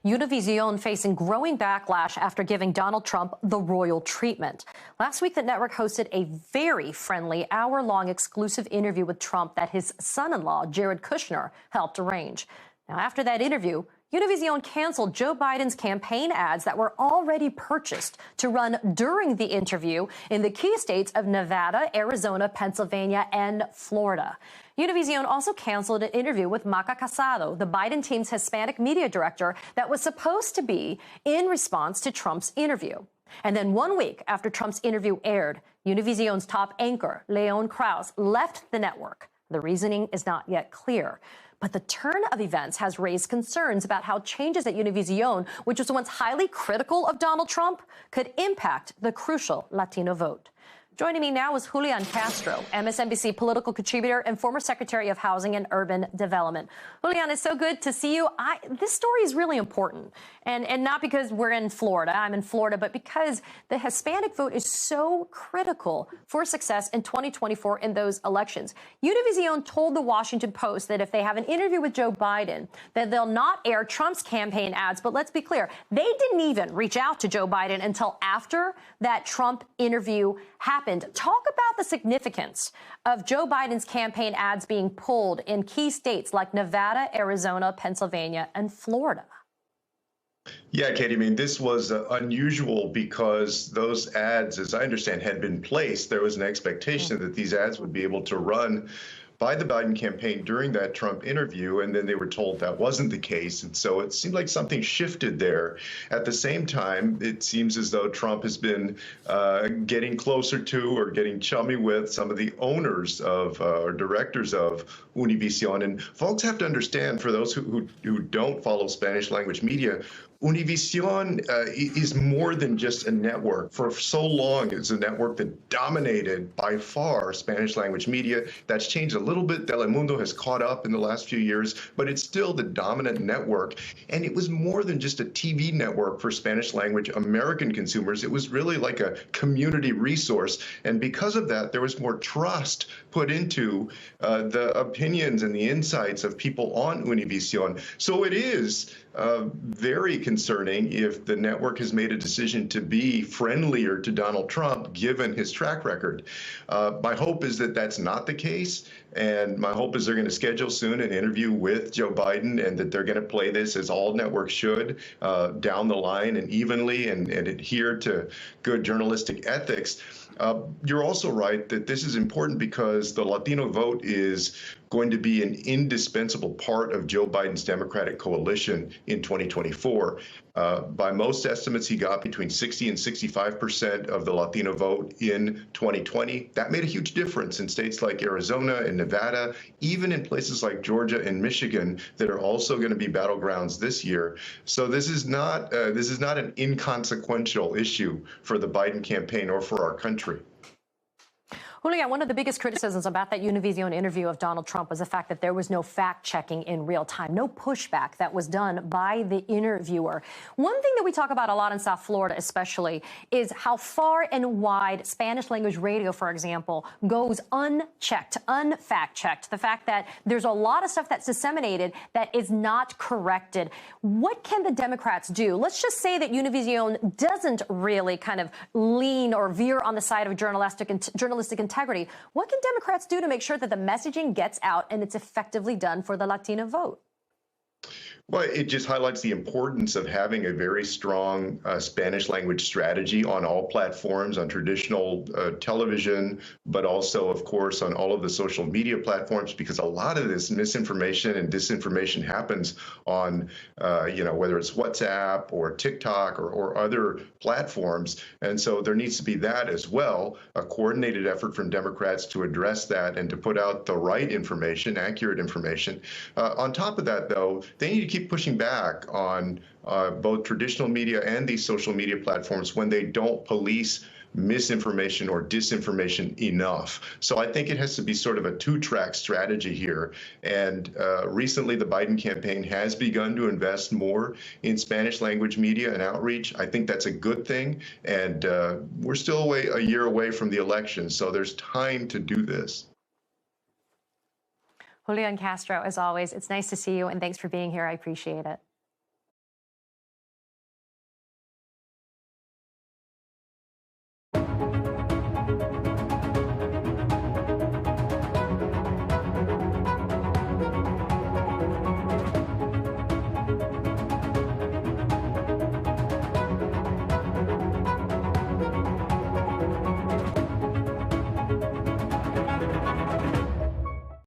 Univision facing growing backlash after giving Donald Trump the royal treatment. Last week, the network hosted a very friendly hour-long exclusive interview with Trump that his son-in-law, Jared Kushner, helped arrange. Now, after that interview, Univision canceled Joe Biden's campaign ads that were already purchased to run during the interview in the key states of Nevada, Arizona, Pennsylvania, and Florida. Univision also canceled an interview with Maca Casado, the Biden team's Hispanic media director, that was supposed to be in response to Trump's interview. And then 1 week after Trump's interview aired, Univision's top anchor, Leon Krause, left the network. The reasoning is not yet clear. But the turn of events has raised concerns about how changes at Univision, which was once highly critical of Donald Trump, could impact the crucial Latino vote. Joining me now is Julian Castro, MSNBC political contributor and former Secretary of Housing and Urban Development. Julian, it's so good to see you. This story is really important, and not because we're in Florida, I'm in Florida, but because the Hispanic vote is so critical for success in 2024 in those elections. Univision told the Washington Post that if they have an interview with Joe Biden, that they'll not air Trump's campaign ads. But let's be clear, they didn't even reach out to Joe Biden until after that Trump interview happened. Talk about the significance of Joe Biden's campaign ads being pulled in key states like Nevada, Arizona, Pennsylvania, and Florida. Yeah, Katie, I mean, this was unusual because those ads, as I understand, had been placed. There was an expectation that these ads would be able to run by the Biden campaign during that Trump interview, and then they were told that wasn't the case. And so it seemed like something shifted there. At the same time, it seems as though Trump has been getting closer to or getting chummy with some of the owners of or directors of Univision. And folks have to understand, for those who don't follow Spanish language media, Univision is more than just a network. For so long, it's a network that dominated by far Spanish language media. That's changed a little bit. Telemundo has caught up in the last few years, but it's still the dominant network. And it was more than just a TV network for Spanish language American consumers. It was really like a community resource. And because of that, there was more trust put into the opinions and the insights of people on Univision. So it is very concerning if the network has made a decision to be friendlier to Donald Trump, given his track record. My hope is that that's not the case. And my hope is they're going to schedule soon an interview with Joe Biden, and that they're going to play this, as all networks should, down the line and evenly, and adhere to good journalistic ethics. You're also right that this is important because the Latino vote is going to be an indispensable part of Joe Biden's Democratic coalition in 2024. By most estimates, he got between 60 and 65% of the Latino vote in 2020. That made a huge difference in states like Arizona and Nevada, even in places like Georgia and Michigan that are also going to be battlegrounds this year. So this is not an inconsequential issue for the Biden campaign or for our country. Julian, one of the biggest criticisms about that Univision interview of Donald Trump was the fact that there was no fact-checking in real time, no pushback that was done by the interviewer. One thing that we talk about a lot in South Florida especially is how far and wide Spanish language radio, for example, goes unchecked, unfact-checked. The fact that there's a lot of stuff that's disseminated that is not corrected. What can the Democrats do? Let's just say that Univision doesn't really kind of lean or veer on the side of journalistic integrity. What can Democrats do to make sure that the messaging gets out and it's effectively done for the Latino vote? Well, it just highlights the importance of having a very strong Spanish language strategy on all platforms, on traditional television, but also, of course, on all of the social media platforms, because a lot of this misinformation and disinformation happens on, whether it's WhatsApp or TikTok or other platforms. And so there needs to be that as well, a coordinated effort from Democrats to address that and to put out the right information, accurate information. On top of that, though, they need to keep pushing back on both traditional media and these social media platforms when they don't police misinformation or disinformation enough. So I think it has to be sort of a two-track strategy here. And recently, the Biden campaign has begun to invest more in Spanish language media and outreach. I think that's a good thing. And we're still a year away from the election, so there's time to do this. Julian Castro, as always, it's nice to see you, and thanks for being here. I appreciate it.